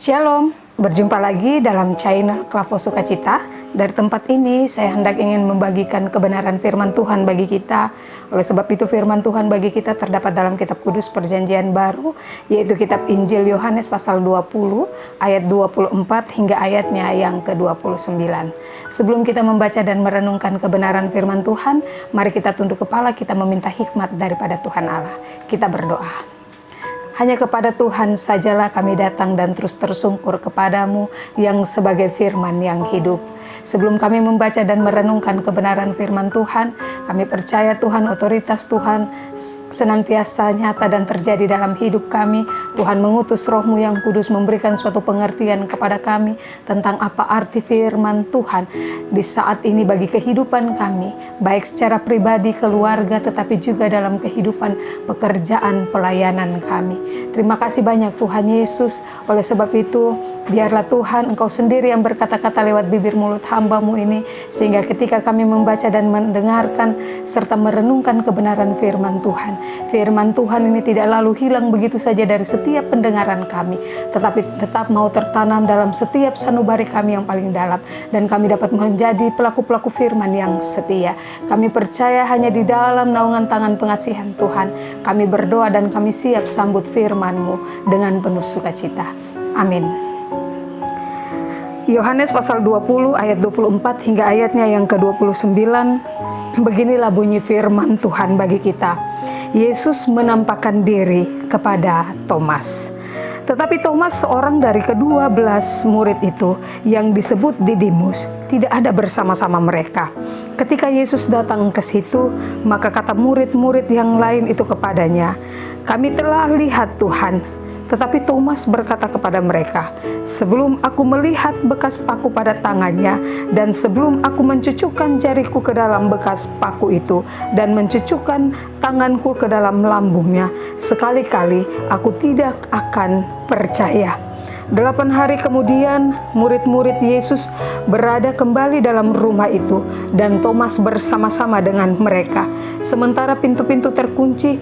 Shalom, berjumpa lagi dalam channel Klavo Sukacita. Dari tempat ini saya hendak ingin membagikan kebenaran firman Tuhan bagi kita. Oleh sebab itu firman Tuhan bagi kita terdapat dalam kitab kudus perjanjian baru, yaitu kitab Injil Yohanes pasal 20 ayat 24 hingga ayatnya yang ke-29. Sebelum kita membaca dan merenungkan kebenaran firman Tuhan, mari kita tunduk kepala, kita meminta hikmat daripada Tuhan Allah. Kita berdoa. Hanya kepada Tuhan sajalah kami datang dan terus tersungkur kepadamu yang sebagai firman yang hidup. Sebelum kami membaca dan merenungkan kebenaran firman Tuhan, kami percaya Tuhan, otoritas Tuhan senantiasa nyata dan terjadi dalam hidup kami. Tuhan mengutus Roh-Mu yang kudus memberikan suatu pengertian kepada kami tentang apa arti firman Tuhan di saat ini bagi kehidupan kami, baik secara pribadi, keluarga, tetapi juga dalam kehidupan pekerjaan pelayanan kami. Terima kasih banyak Tuhan Yesus. Oleh sebab itu, biarlah Tuhan Engkau sendiri yang berkata-kata lewat bibir mulut hamba-Mu ini, sehingga ketika kami membaca dan mendengarkan serta merenungkan kebenaran firman Tuhan, firman Tuhan ini tidak lalu hilang begitu saja dari setiap pendengaran kami, tetapi tetap mau tertanam dalam setiap sanubari kami yang paling dalam, dan kami dapat menjadi pelaku-pelaku firman yang setia. Kami percaya hanya di dalam naungan tangan pengasihan Tuhan kami berdoa dan kami siap sambut firman-Mu dengan penuh sukacita. Amin. Yohanes pasal 20 ayat 24 hingga ayatnya yang ke-29. Beginilah bunyi firman Tuhan bagi kita. Yesus menampakkan diri kepada Thomas. Tetapi Thomas, seorang dari ke-12 murid itu yang disebut Didimus, tidak ada bersama-sama mereka. Ketika Yesus datang ke situ, maka kata murid-murid yang lain itu kepadanya, "Kami telah lihat Tuhan." Tetapi Thomas berkata kepada mereka, "Sebelum aku melihat bekas paku pada tangannya, dan sebelum aku mencucukkan jariku ke dalam bekas paku itu, dan mencucukkan tanganku ke dalam lambungnya, sekali-kali aku tidak akan percaya." 8 hari kemudian, murid-murid Yesus berada kembali dalam rumah itu, dan Thomas bersama-sama dengan mereka. Sementara pintu-pintu terkunci,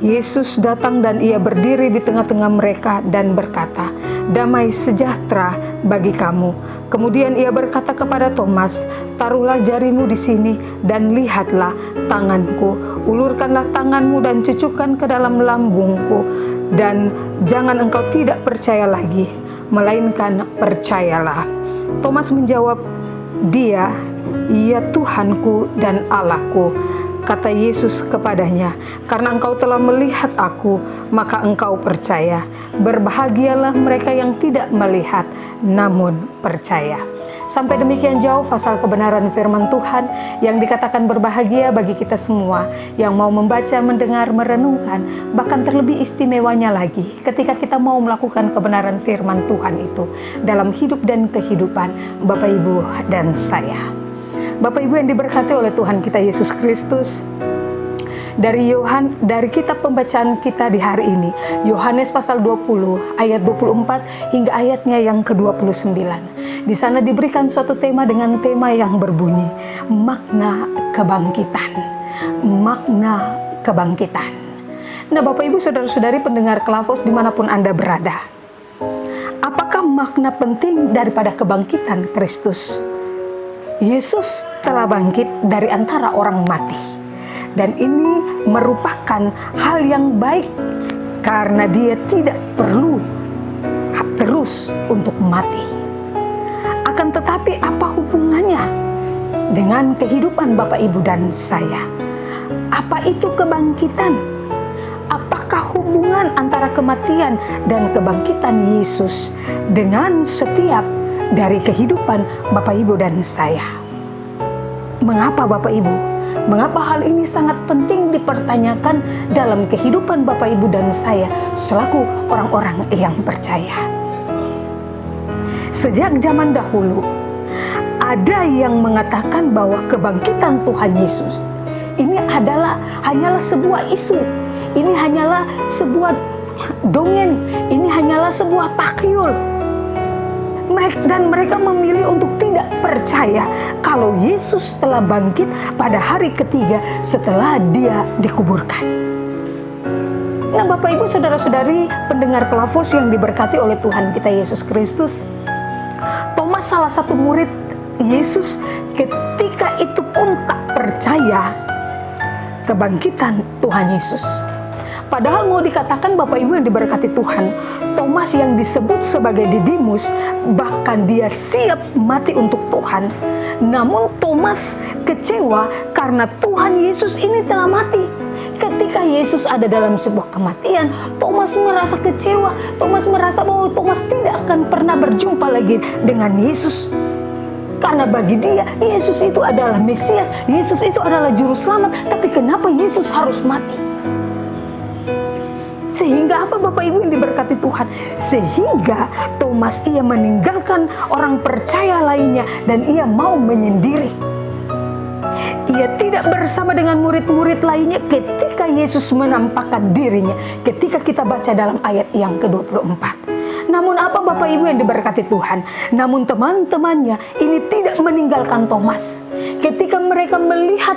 Yesus datang dan ia berdiri di tengah-tengah mereka dan berkata, "Damai sejahtera bagi kamu." Kemudian ia berkata kepada Thomas, "Taruhlah jarimu di sini dan lihatlah tanganku. Ulurkanlah tanganmu dan cucukkan ke dalam lambungku. Dan jangan engkau tidak percaya lagi, melainkan percayalah." Thomas menjawab dia, "Ya Tuhanku dan Allahku." Kata Yesus kepadanya, "Karena engkau telah melihat aku, maka engkau percaya. Berbahagialah mereka yang tidak melihat, namun percaya." Sampai demikian jauh pasal kebenaran firman Tuhan yang dikatakan berbahagia bagi kita semua yang mau membaca, mendengar, merenungkan, bahkan terlebih istimewanya lagi ketika kita mau melakukan kebenaran firman Tuhan itu dalam hidup dan kehidupan Bapak, Ibu, dan saya. Bapak Ibu yang diberkati oleh Tuhan kita Yesus Kristus, dari kitab pembacaan kita di hari ini, Yohanes pasal 20 ayat 24 hingga ayatnya yang ke-29. Di sana diberikan suatu tema dengan tema yang berbunyi makna kebangkitan. Makna kebangkitan. Nah, Bapak Ibu saudara-saudari pendengar Klavos dimanapun Anda berada, apakah makna penting daripada kebangkitan Kristus? Yesus telah bangkit dari antara orang mati, dan ini merupakan hal yang baik karena dia tidak perlu terus untuk mati. Akan tetapi apa hubungannya dengan kehidupan Bapak, Ibu, dan saya? Apa itu kebangkitan? Apakah hubungan antara kematian dan kebangkitan Yesus dengan setiap dari kehidupan Bapak, Ibu, dan saya? Mengapa Bapak, Ibu? Mengapa hal ini sangat penting dipertanyakan dalam kehidupan Bapak, Ibu, dan saya selaku orang-orang yang percaya? Sejak zaman dahulu, ada yang mengatakan bahwa kebangkitan Tuhan Yesus ini hanyalah sebuah isu. Ini hanyalah sebuah dongeng. Ini hanyalah sebuah takyul. Dan mereka memilih untuk tidak percaya kalau Yesus telah bangkit pada hari ketiga setelah dia dikuburkan. Nah, Bapak Ibu Saudara-saudari pendengar Kelafos yang diberkati oleh Tuhan kita Yesus Kristus, Thomas salah satu murid Yesus ketika itu pun tak percaya kebangkitan Tuhan Yesus. Padahal mau dikatakan Bapak Ibu yang diberkati Tuhan, Thomas yang disebut sebagai Didimus, bahkan dia siap mati untuk Tuhan. Namun Thomas kecewa karena Tuhan Yesus ini telah mati. Ketika Yesus ada dalam sebuah kematian, Thomas merasa kecewa. Thomas merasa bahwa Thomas tidak akan pernah berjumpa lagi dengan Yesus. Karena bagi dia, Yesus itu adalah Mesias, Yesus itu adalah Juru Selamat. Tapi kenapa Yesus harus mati? Sehingga apa Bapak Ibu yang diberkati Tuhan? Sehingga Thomas ia meninggalkan orang percaya lainnya dan ia mau menyendiri. Ia tidak bersama dengan murid-murid lainnya ketika Yesus menampakkan dirinya. Ketika kita baca dalam ayat yang ke-24. Namun apa Bapak Ibu yang diberkati Tuhan? Namun teman-temannya ini tidak meninggalkan Thomas. Ketika mereka melihat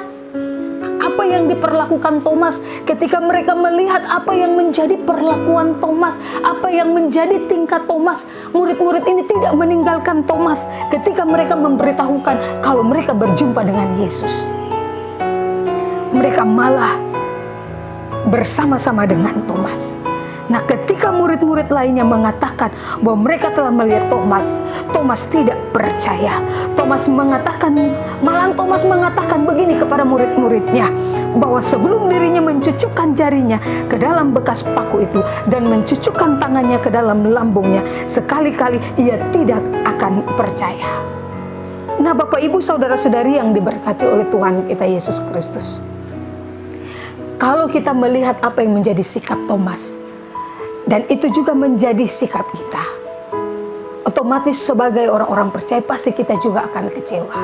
apa yang diperlakukan Thomas, ketika mereka melihat apa yang menjadi perlakuan Thomas, apa yang menjadi tingkah Thomas, murid-murid ini tidak meninggalkan Thomas ketika mereka memberitahukan kalau mereka berjumpa dengan Yesus. Mereka malah bersama-sama dengan Thomas. Nah, ketika murid-murid lainnya mengatakan bahwa mereka telah melihat Thomas, Thomas tidak percaya. Thomas mengatakan begini kepada murid-muridnya, bahwa sebelum dirinya mencucukkan jarinya ke dalam bekas paku itu dan mencucukkan tangannya ke dalam lambungnya, sekali-kali ia tidak akan percaya. Nah, Bapak Ibu Saudara-saudari yang diberkati oleh Tuhan kita Yesus Kristus, kalau kita melihat apa yang menjadi sikap Thomas, dan itu juga menjadi sikap kita, otomatis sebagai orang-orang percaya pasti kita juga akan kecewa.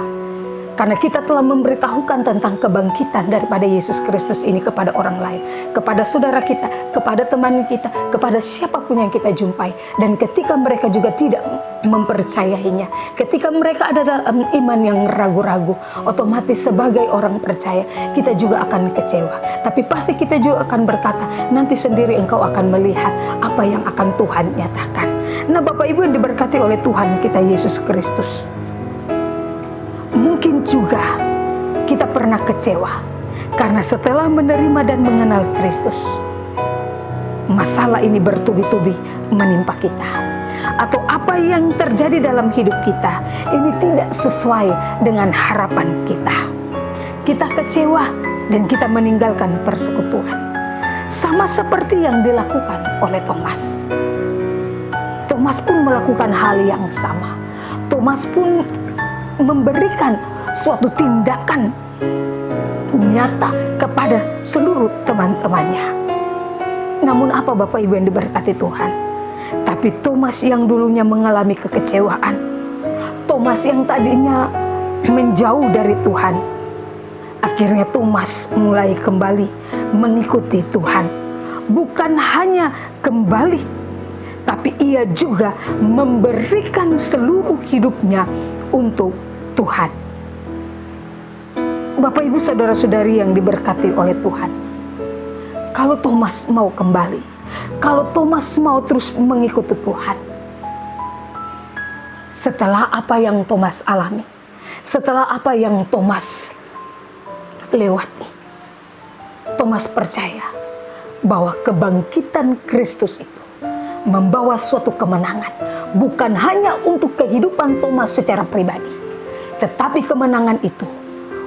Karena kita telah memberitahukan tentang kebangkitan daripada Yesus Kristus ini kepada orang lain, kepada saudara kita, kepada teman kita, kepada siapapun yang kita jumpai. Dan ketika mereka juga tidak mempercayainya, ketika mereka ada dalam iman yang ragu-ragu, otomatis sebagai orang percaya kita juga akan kecewa. Tapi pasti kita juga akan berkata, nanti sendiri engkau akan melihat apa yang akan Tuhan nyatakan. Nah, Bapak Ibu yang diberkati oleh Tuhan kita Yesus Kristus, mungkin juga kita pernah kecewa karena setelah menerima dan mengenal Kristus, masalah ini bertubi-tubi menimpa kita. Atau apa yang terjadi dalam hidup kita ini tidak sesuai dengan harapan kita. Kita kecewa dan kita meninggalkan persekutuan. Sama seperti yang dilakukan oleh Thomas. Thomas pun melakukan hal yang sama. Thomas pun memberikan suatu tindakan nyata kepada seluruh teman-temannya. Namun apa Bapak Ibu yang diberkati Tuhan? Tapi Thomas yang dulunya mengalami kekecewaan, Thomas yang tadinya menjauh dari Tuhan, akhirnya Thomas mulai kembali mengikuti Tuhan. Bukan hanya kembali, tapi ia juga memberikan seluruh hidupnya untuk Tuhan. Bapak Ibu Saudara-saudari yang diberkati oleh Tuhan, kalau Thomas mau kembali, kalau Thomas mau terus mengikuti Tuhan, setelah apa yang Thomas alami, setelah apa yang Thomas lewati, Thomas percaya bahwa kebangkitan Kristus itu membawa suatu kemenangan, bukan hanya untuk kehidupan Thomas secara pribadi, tetapi kemenangan itu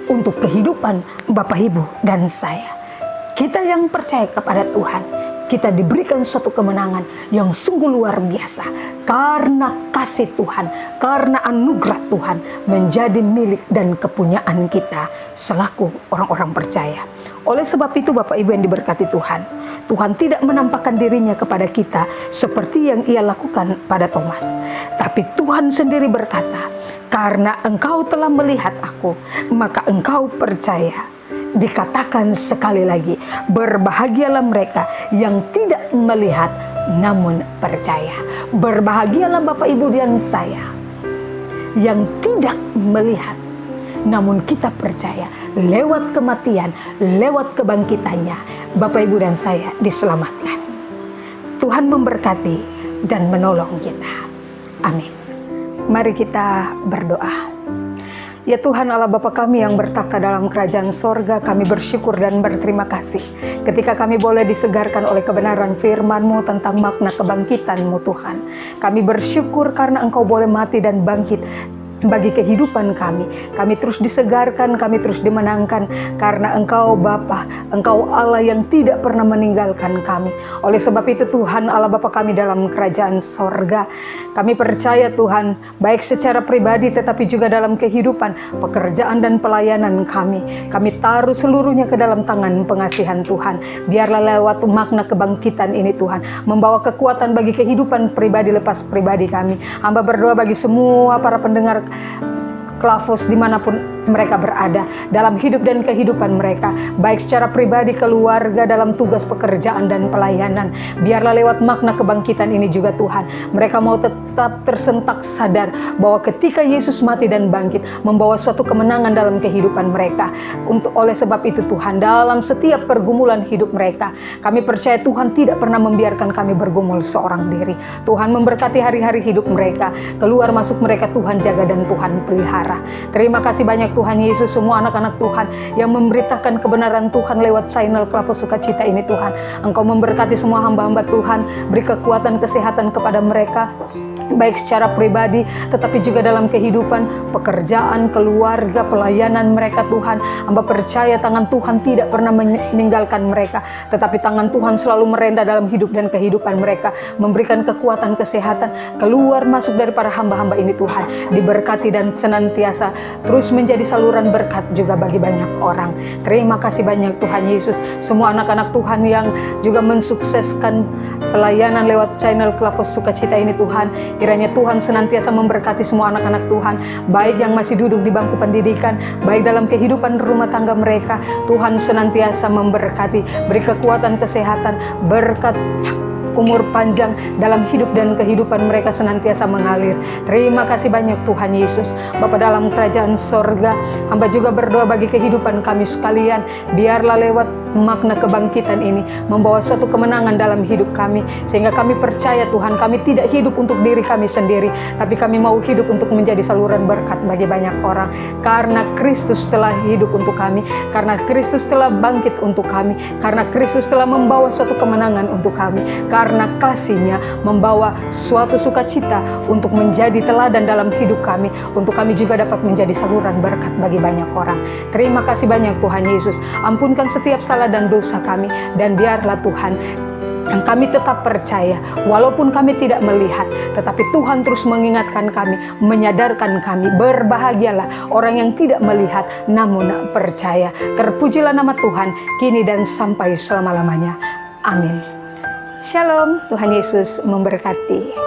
untuk kehidupan Bapak Ibu dan saya. Kita yang percaya kepada Tuhan, kita diberikan suatu kemenangan yang sungguh luar biasa karena kasih Tuhan, karena anugerah Tuhan menjadi milik dan kepunyaan kita selaku orang-orang percaya. Oleh sebab itu Bapak Ibu yang diberkati Tuhan, Tuhan tidak menampakkan dirinya kepada kita seperti yang ia lakukan pada Thomas. Tapi Tuhan sendiri berkata, karena engkau telah melihat aku, maka engkau percaya. Dikatakan sekali lagi, berbahagialah mereka yang tidak melihat namun percaya. Berbahagialah Bapak Ibu dan saya yang tidak melihat namun kita percaya lewat kematian, lewat kebangkitannya, Bapak, Ibu, dan saya diselamatkan. Tuhan memberkati dan menolong kita. Amin. Mari kita berdoa. Ya Tuhan Allah Bapa kami yang bertakhta dalam kerajaan sorga, kami bersyukur dan berterima kasih ketika kami boleh disegarkan oleh kebenaran firman-Mu tentang makna kebangkitan-Mu Tuhan. Kami bersyukur karena Engkau boleh mati dan bangkit bagi kehidupan kami. Kami terus disegarkan, kami terus dimenangkan karena Engkau Bapa, Engkau Allah yang tidak pernah meninggalkan kami. Oleh sebab itu Tuhan Allah Bapa kami dalam kerajaan sorga, kami percaya Tuhan, baik secara pribadi tetapi juga dalam kehidupan, pekerjaan dan pelayanan kami taruh seluruhnya ke dalam tangan pengasihan Tuhan. Biarlah lewat makna kebangkitan ini Tuhan, membawa kekuatan bagi kehidupan pribadi lepas pribadi kami. Hamba berdoa bagi semua para pendengar Klafos dimanapun mereka berada dalam hidup dan kehidupan mereka, baik secara pribadi, keluarga, dalam tugas pekerjaan dan pelayanan. Biarlah lewat makna kebangkitan ini juga Tuhan, mereka mau tetap tersentak sadar bahwa ketika Yesus mati dan bangkit membawa suatu kemenangan dalam kehidupan mereka. Oleh sebab itu Tuhan, dalam setiap pergumulan hidup mereka, kami percaya Tuhan tidak pernah membiarkan kami bergumul seorang diri. Tuhan memberkati hari-hari hidup mereka, keluar masuk mereka Tuhan jaga dan Tuhan pelihara. Terima kasih banyak Tuhan Yesus, semua anak-anak Tuhan yang memberitakan kebenaran Tuhan lewat channel Klafos Sukacita ini Tuhan. Engkau memberkati semua hamba-hamba Tuhan, beri kekuatan kesehatan kepada mereka, baik secara pribadi tetapi juga dalam kehidupan, pekerjaan, keluarga, pelayanan mereka Tuhan. Hamba percaya tangan Tuhan tidak pernah meninggalkan mereka, tetapi tangan Tuhan selalu merenda dalam hidup dan kehidupan mereka, memberikan kekuatan kesehatan, keluar masuk dari para hamba-hamba ini Tuhan, diberkati dan senantiasa terus menjadi saluran berkat juga bagi banyak orang. Terima kasih banyak Tuhan Yesus, semua anak-anak Tuhan yang juga mensukseskan pelayanan lewat channel Klafos Sukacita ini Tuhan. Kiranya Tuhan senantiasa memberkati semua anak-anak Tuhan, baik yang masih duduk di bangku pendidikan, baik dalam kehidupan rumah tangga mereka. Tuhan senantiasa memberkati, beri kekuatan kesehatan, berkat umur panjang dalam hidup dan kehidupan mereka senantiasa mengalir. Terima kasih banyak Tuhan Yesus. Bapa dalam kerajaan sorga, hamba juga berdoa bagi kehidupan kami sekalian. Biarlah lewat makna kebangkitan ini membawa suatu kemenangan dalam hidup kami, sehingga kami percaya Tuhan, kami tidak hidup untuk diri kami sendiri, tapi kami mau hidup untuk menjadi saluran berkat bagi banyak orang. Karena Kristus telah hidup untuk kami, karena Kristus telah bangkit untuk kami, karena Kristus telah membawa suatu kemenangan untuk kami, karena kasih-Nya membawa suatu sukacita untuk menjadi teladan dalam hidup kami, untuk kami juga dapat menjadi saluran berkat bagi banyak orang. Terima kasih banyak Tuhan Yesus. Ampunkan setiap salah dan dosa kami, dan biarlah Tuhan kami tetap percaya walaupun kami tidak melihat, tetapi Tuhan terus mengingatkan kami, menyadarkan kami. Berbahagialah orang yang tidak melihat namun percaya. Terpujilah nama Tuhan kini dan sampai selama-lamanya. Amin. Shalom, Tuhan Yesus memberkati.